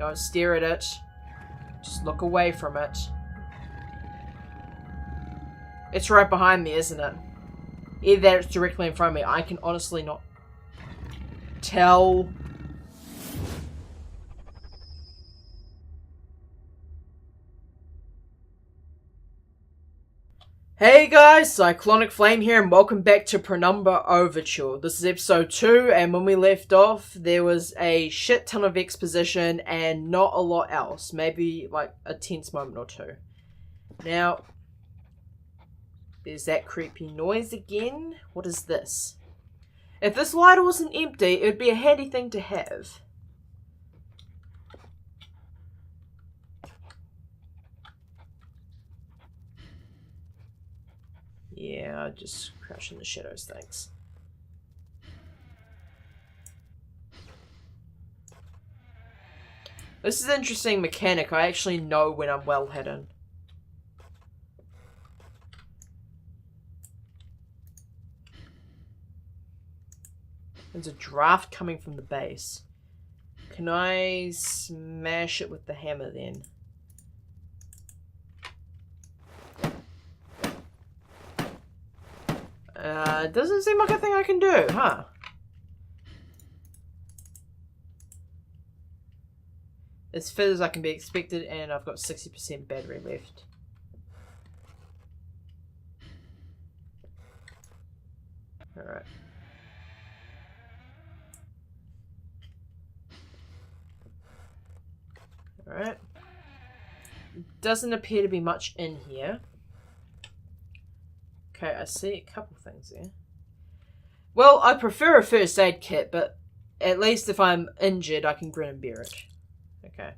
Don't stare at it. Just look away from it. It's right behind me, isn't it? Either that or it's directly in front of me. I can honestly not tell. Hey guys, Cyclonic Flame here and welcome back to Penumbra Overture. This is episode 2 and when we left off there was a shit ton of exposition and not a lot else. Maybe like a tense moment or two. Now, there's that creepy noise again. What is this? If this lighter wasn't empty, it would be a handy thing to have. Yeah, just crouch in the shadows, thanks. This is an interesting mechanic. I actually know when I'm well hidden. There's a draft coming from the base. Can I smash it with the hammer then? Doesn't seem like a thing I can do, huh? As fit as I can be expected, and I've got 60% battery left. Alright. Alright. Doesn't appear to be much in here. Okay, I see a couple things there. Well, I prefer a first aid kit, but at least if I'm injured, I can grin and bear it. Okay.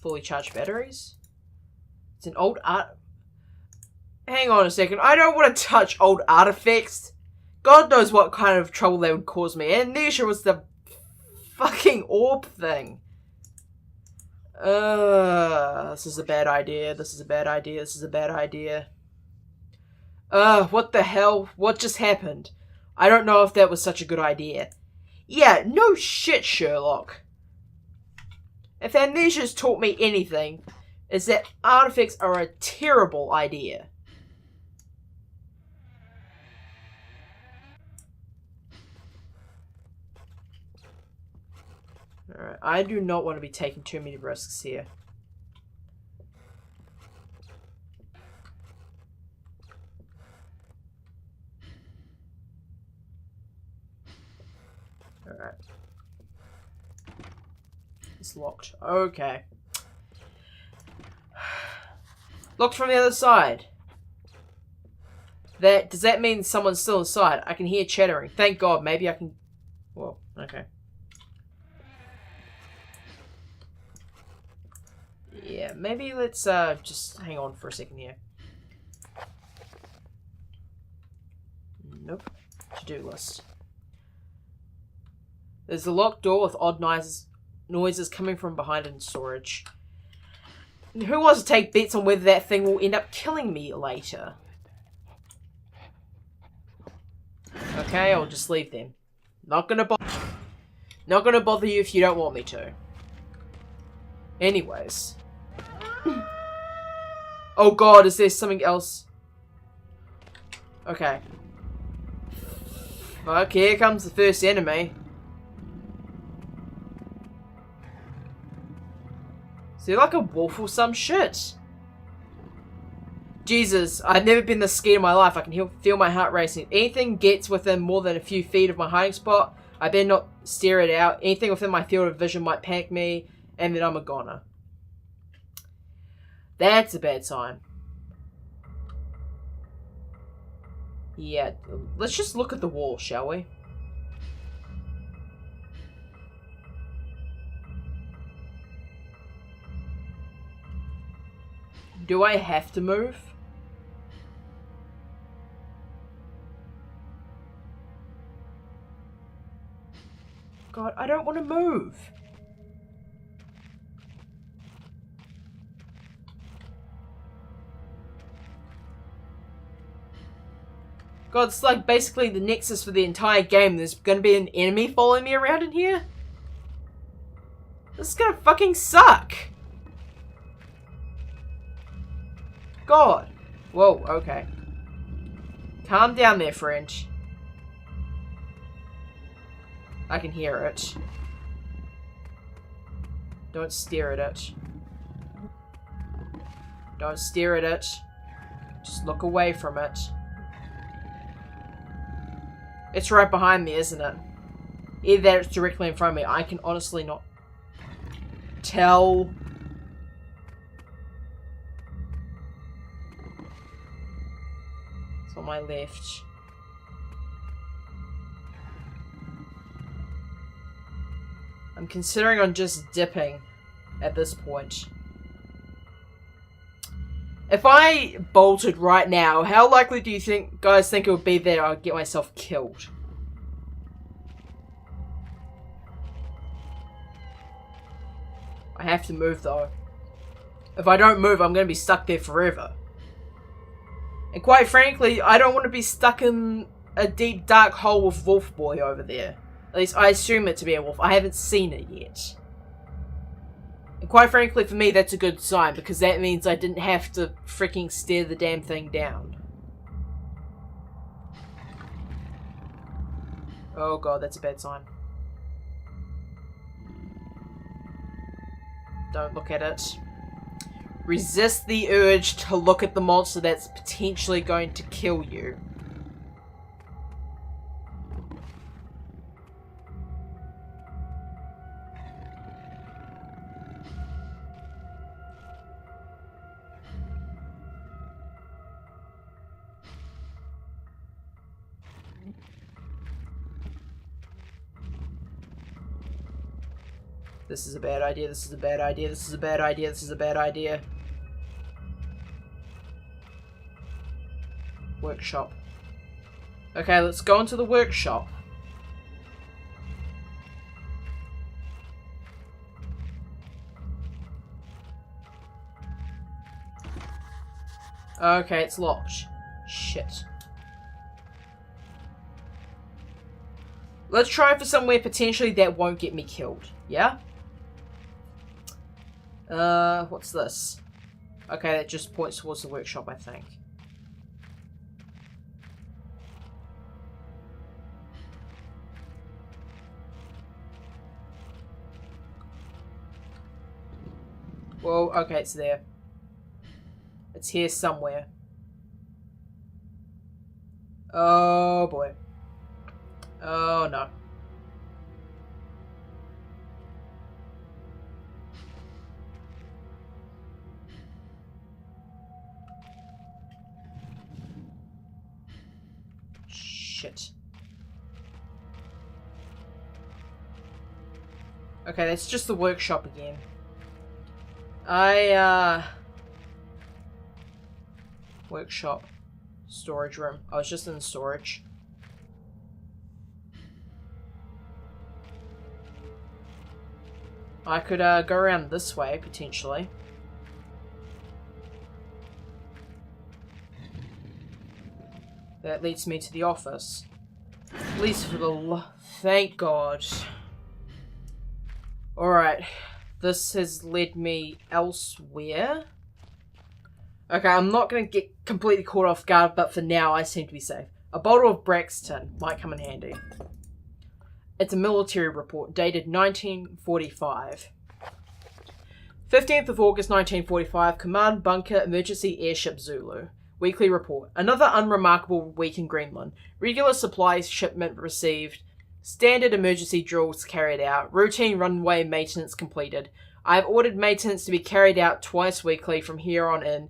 Fully charged batteries. It's an old art... Hang on a second. I don't want to touch old artifacts. God knows what kind of trouble they would cause me. Amnesia was the fucking orb thing. This is a bad idea. This is a bad idea. This is a bad idea. What the hell? What just happened? I don't know if that was such a good idea. Yeah, no shit, Sherlock. If Amnesia's taught me anything, is that artifacts are a terrible idea. Alright, I do not want to be taking too many risks here. Alright. It's locked. Okay. Locked from the other side. Does that mean someone's still inside? I can hear chattering. Thank God. Maybe I can... Well, okay. Yeah, maybe let's just hang on for a second here. Nope. To-do list. There's a locked door with odd noises coming from behind it in storage. Who wants to take bets on whether that thing will end up killing me later? Okay, I'll just leave them. Not gonna bother you if you don't want me to. Anyways. Oh god, is there something else? Okay. Fuck, here comes the first enemy. Is there like a wolf or some shit? Jesus, I've never been this scared in my life. I can feel my heart racing. Anything gets within more than a few feet of my hiding spot, I better not stare it out. Anything within my field of vision might panic me, and then I'm a goner. That's a bad sign. Yeah, let's just look at the wall, shall we? Do I have to move? God, I don't want to move. God, it's like basically the nexus for the entire game. There's going to be an enemy following me around in here? This is gonna fucking suck. God. Whoa, okay. Calm down there, friend. I can hear it. Don't stare at it. Don't stare at it. Just look away from it. It's right behind me, isn't it? Either that or it's directly in front of me. I can honestly not tell. It's on my left. I'm considering on just dipping at this point. If I bolted right now, how likely do you guys think it would be that I'd get myself killed? I have to move though. If I don't move, I'm going to be stuck there forever. And quite frankly, I don't want to be stuck in a deep dark hole with Wolf Boy over there. At least I assume it to be a wolf. I haven't seen it yet. And quite frankly, for me, that's a good sign, because that means I didn't have to freaking stare the damn thing down. Oh god, that's a bad sign. Don't look at it. Resist the urge to look at the monster that's potentially going to kill you. This is a bad idea, this is a bad idea, this is a bad idea, this is a bad idea. Workshop. Okay, let's go into the workshop. Okay, it's locked. Shit. Let's try for somewhere potentially that won't get me killed. Yeah? What's this? Okay, that just points towards the workshop, I think. Well, okay, it's there. It's here somewhere. Oh boy. Oh no. Shit. Okay, that's just the workshop again. Workshop. Storage room. I was just in storage. I could, go around this way, potentially. That leads me to the office. At least for the thank God. Alright. This has led me elsewhere. Okay, I'm not going to get completely caught off guard, but for now, I seem to be safe. A bottle of Braxton might come in handy. It's a military report, dated 1945. 15th of August 1945, Command Bunker Emergency Airship Zulu. Weekly report. Another unremarkable week in Greenland. Regular supplies shipment received. Standard emergency drills carried out. Routine runway maintenance completed. I have ordered maintenance to be carried out twice weekly from here on in,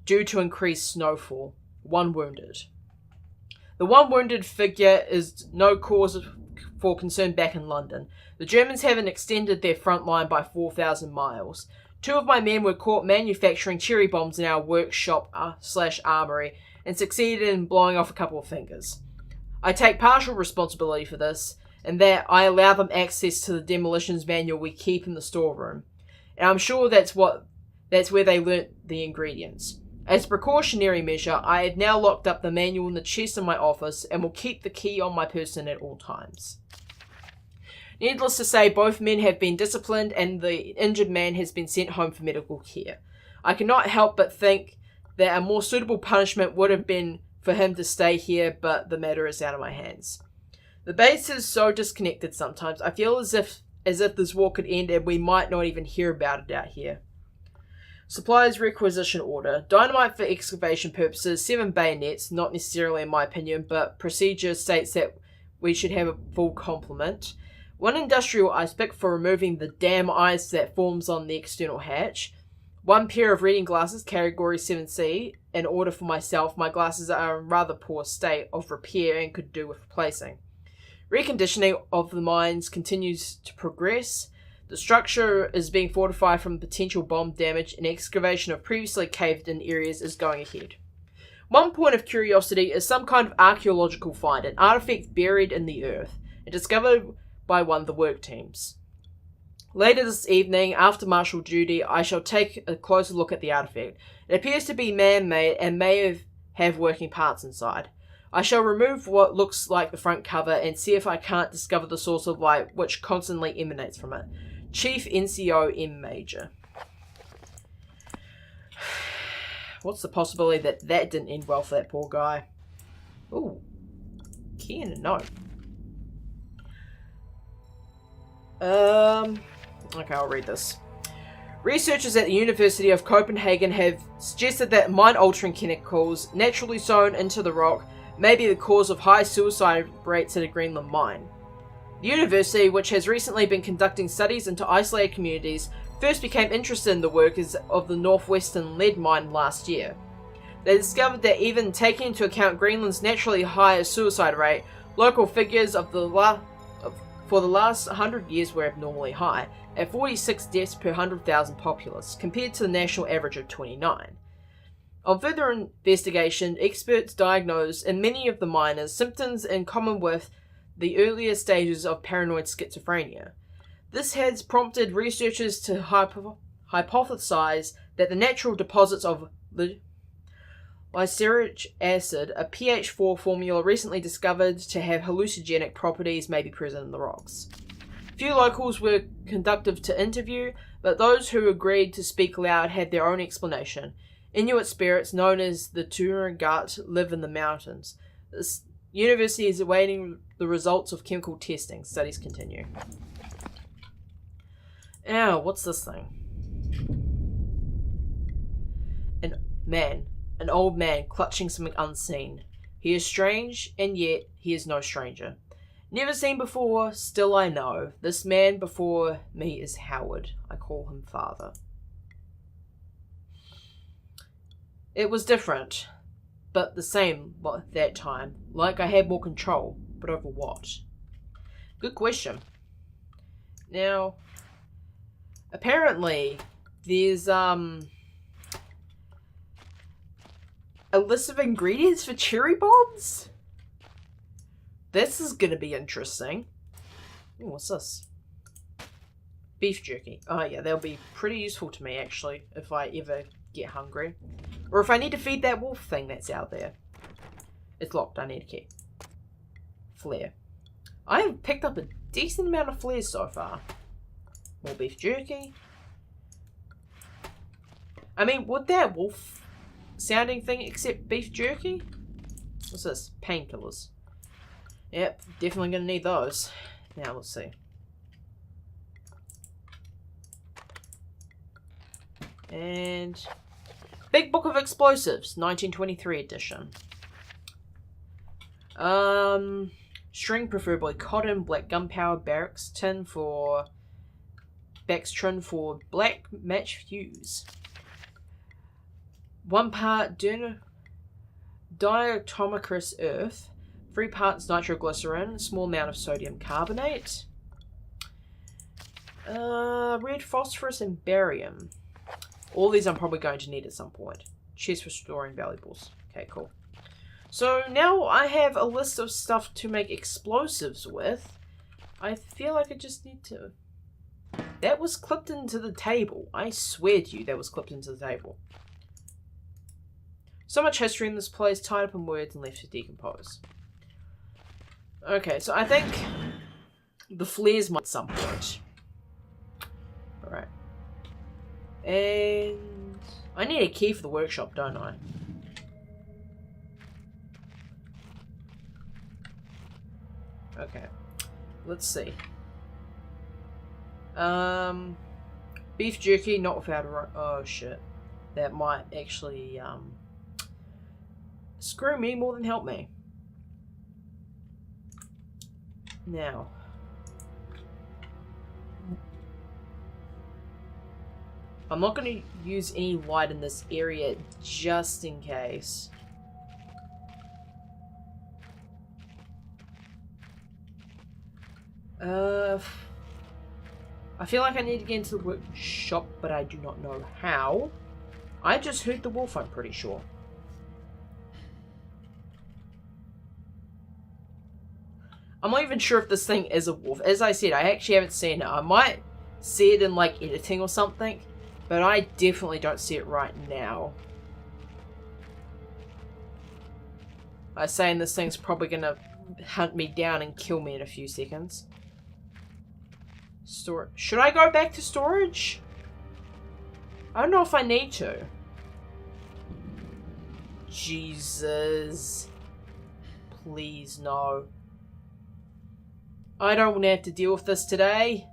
due to increased snowfall. 1 wounded. The 1 wounded figure is no cause for concern back in London. The Germans haven't extended their front line by 4,000 miles. 2 of my men were caught manufacturing cherry bombs in our workshop / armory and succeeded in blowing off a couple of fingers. I take partial responsibility for this, and that I allow them access to the demolitions manual we keep in the storeroom. And I'm sure that's where they learnt the ingredients. As a precautionary measure, I have now locked up the manual in the chest in my office and will keep the key on my person at all times. Needless to say, both men have been disciplined and the injured man has been sent home for medical care. I cannot help but think that a more suitable punishment would have been for him to stay here, but the matter is out of my hands. The base is so disconnected sometimes. I feel as if this war could end and we might not even hear about it out here. Supplies requisition order. Dynamite for excavation purposes, 7 bayonets, not necessarily in my opinion, but procedure states that we should have a full complement. 1 industrial ice pick for removing the damn ice that forms on the external hatch. 1 pair of reading glasses, category 7C, in order for myself. My glasses are in rather poor state of repair and could do with replacing. Reconditioning of the mines continues to progress. The structure is being fortified from potential bomb damage, and excavation of previously caved-in areas is going ahead. 1 point of curiosity is some kind of archaeological find, an artifact buried in the earth, and discovered by one of the work teams. Later this evening, after martial duty, I shall take a closer look at the artifact. It appears to be man-made and may have working parts inside. I shall remove what looks like the front cover and see if I can't discover the source of light which constantly emanates from it. Chief NCO M. Major. What's the possibility that didn't end well for that poor guy? Ooh. Key and a note. Okay, I'll read this. Researchers at the University of Copenhagen have suggested that mind-altering chemicals naturally sown into the rock may be the cause of high suicide rates at a Greenland mine. The university, which has recently been conducting studies into isolated communities, first became interested in the workers of the northwestern lead mine last year. They discovered that even taking into account Greenland's naturally higher suicide rate, local figures for the last 100 years were abnormally high, at 46 deaths per 100,000 populace, compared to the national average of 29. On further investigation, experts diagnosed in many of the miners symptoms in common with the earlier stages of paranoid schizophrenia. This has prompted researchers to hypothesize that the natural deposits of lysergic acid, a pH4 formula recently discovered to have hallucinogenic properties, may be present in the rocks. Few locals were conducive to interview, but those who agreed to speak loud had their own explanation. Inuit spirits known as the Turangat live in the mountains. This university is awaiting the results of chemical testing. Studies continue. Ow, what's this thing? An old man clutching something unseen. He is strange, and yet he is no stranger. Never seen before, still I know. This man before me is Howard. I call him father. It was different, but the same at that time. Like I had more control, but over what? Good question. Now, apparently, there's a list of ingredients for cherry bombs? This is going to be interesting. Ooh, what's this? Beef jerky. Oh yeah, that'll be pretty useful to me actually if I ever get hungry. Or if I need to feed that wolf thing that's out there. It's locked, I need a key. Flare. I have picked up a decent amount of flares so far. More beef jerky. I mean, would that wolf sounding thing accept beef jerky? What's this? Painkillers. Yep, definitely going to need those. Now, let's see. And Big Book of Explosives, 1923 edition. String, preferably cotton, black gunpowder, barracks tin for black match fuse. 1 part diatomicrous earth, 3 parts nitroglycerin, small amount of sodium carbonate, red phosphorus and barium. All these I'm probably going to need at some point. Chest for storing valuables. Okay, cool. So now I have a list of stuff to make explosives with. I feel like I just need to... That was clipped into the table. I swear to you that was clipped into the table. So much history in this place, tied up in words and left to decompose. Okay, so I think The flares might at some point. Alright. And I need a key for the workshop, don't I? Okay. Let's see. Beef jerky, not without a... Oh, shit. That might actually, screw me more than help me. Now. I'm not going to use any light in this area just in case. I feel like I need to get into the workshop, but I do not know how. I just heard the wolf, I'm pretty sure. I'm not even sure if this thing is a wolf. As I said, I actually haven't seen it. I might see it in, like, editing or something, but I definitely don't see it right now. I was saying this thing's probably gonna hunt me down and kill me in a few seconds. Should I go back to storage? I don't know if I need to. Jesus. Please, no. I don't want to have to deal with this today.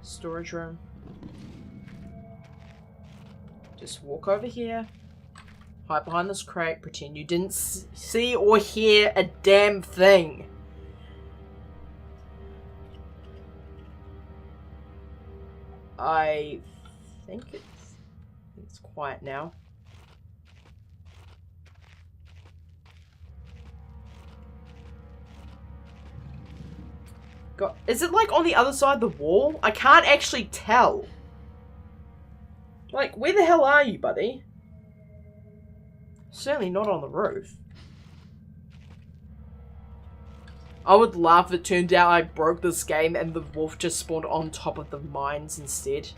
Storage room. Just walk over here. Hide behind this crate. Pretend you didn't see or hear a damn thing. I think it's quiet now. God, is it like on the other side of the wall? I can't actually tell. Like, where the hell are you, buddy? Certainly not on the roof. I would laugh if it turned out I broke this game and the wolf just spawned on top of the mines instead.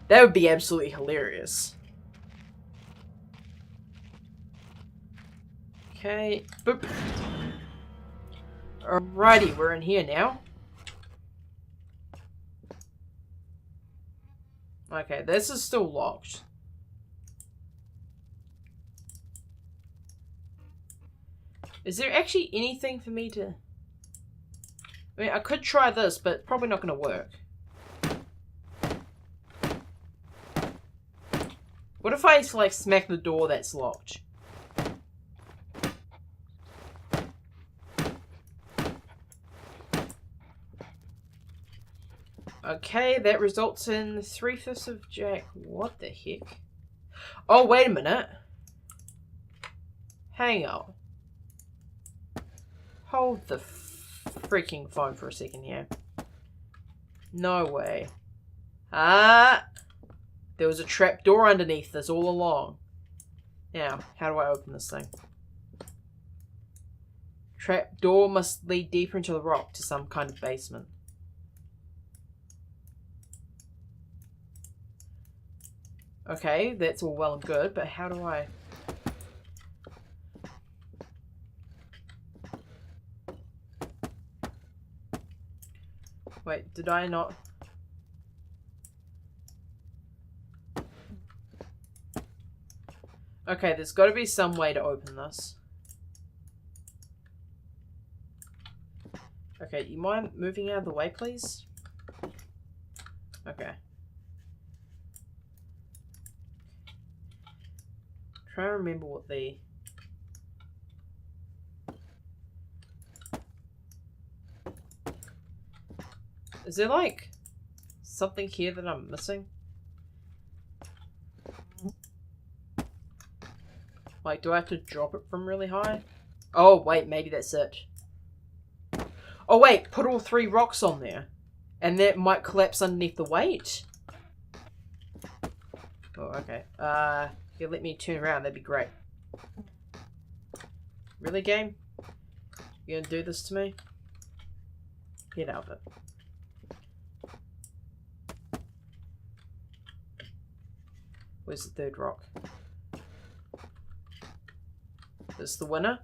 That would be absolutely hilarious. Okay, boop. Alrighty, we're in here now. Okay, this is still locked. Is there actually anything for me to... I mean, I could try this, but probably not going to work. What if I, like, smack the door that's locked? Okay, that results in 3/5 of Jack. What the heck? Oh, wait a minute. Hang on. Hold the freaking phone for a second here. No way. Ah! There was a trap door underneath this all along. Now, how do I open this thing? Trap door must lead deeper into the rock to some kind of basement. Okay, that's all well and good, but how do I... Wait, did I not... Okay, there's got to be some way to open this. Okay, you mind moving out of the way, please? Okay. Try to remember what the... Is there, like, something here that I'm missing? Like, do I have to drop it from really high? Oh, wait, maybe that's it. Oh, wait, put all 3 rocks on there. And that might collapse underneath the weight. Oh, okay. If you let me turn around, that'd be great. Really, game? You gonna do this to me? Get out of it. Where's the third rock? Is the winner?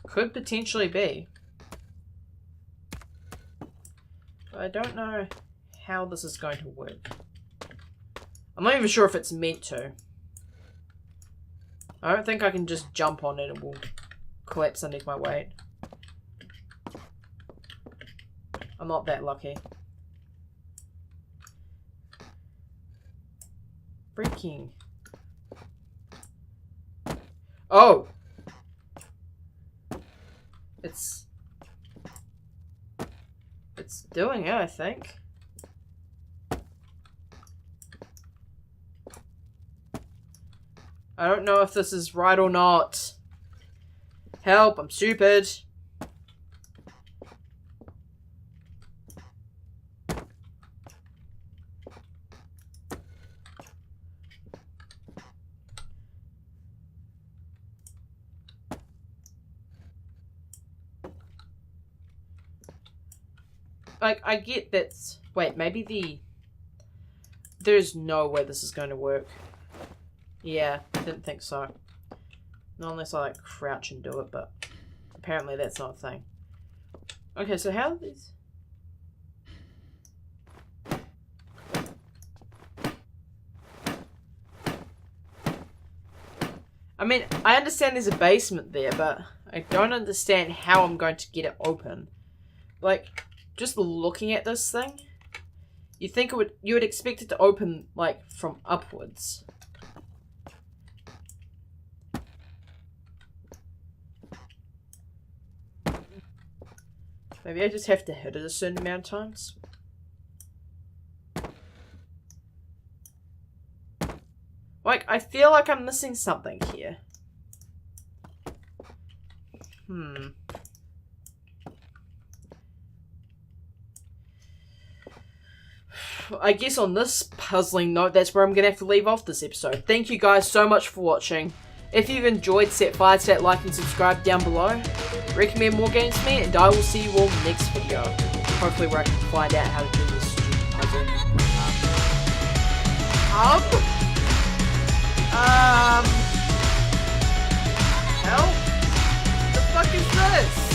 Could potentially be. But I don't know how this is going to work. I'm not even sure if it's meant to. I don't think I can just jump on it and it will collapse underneath my weight. I'm not that lucky. Freaking. Oh! It's doing it, I think. I don't know if this is right or not. Help, I'm stupid. Like, I get that's... Wait, maybe there's no way this is going to work. Yeah, I didn't think so. Not unless I, like, crouch and do it, but apparently that's not a thing. Okay, so how are these... I mean, I understand there's a basement there, but I don't understand how I'm going to get it open. Like... Just looking at this thing, you would expect it to open like from upwards. Maybe I just have to hit it a certain amount of times. Like, I feel like I'm missing something here. I guess on this puzzling note, that's where I'm going to have to leave off this episode. Thank you guys so much for watching. If you've enjoyed, set fire to that like and subscribe down below. Recommend more games to me, and I will see you all in the next video. Hopefully where I can find out how to do this stupid puzzle. Help? What the fuck is this?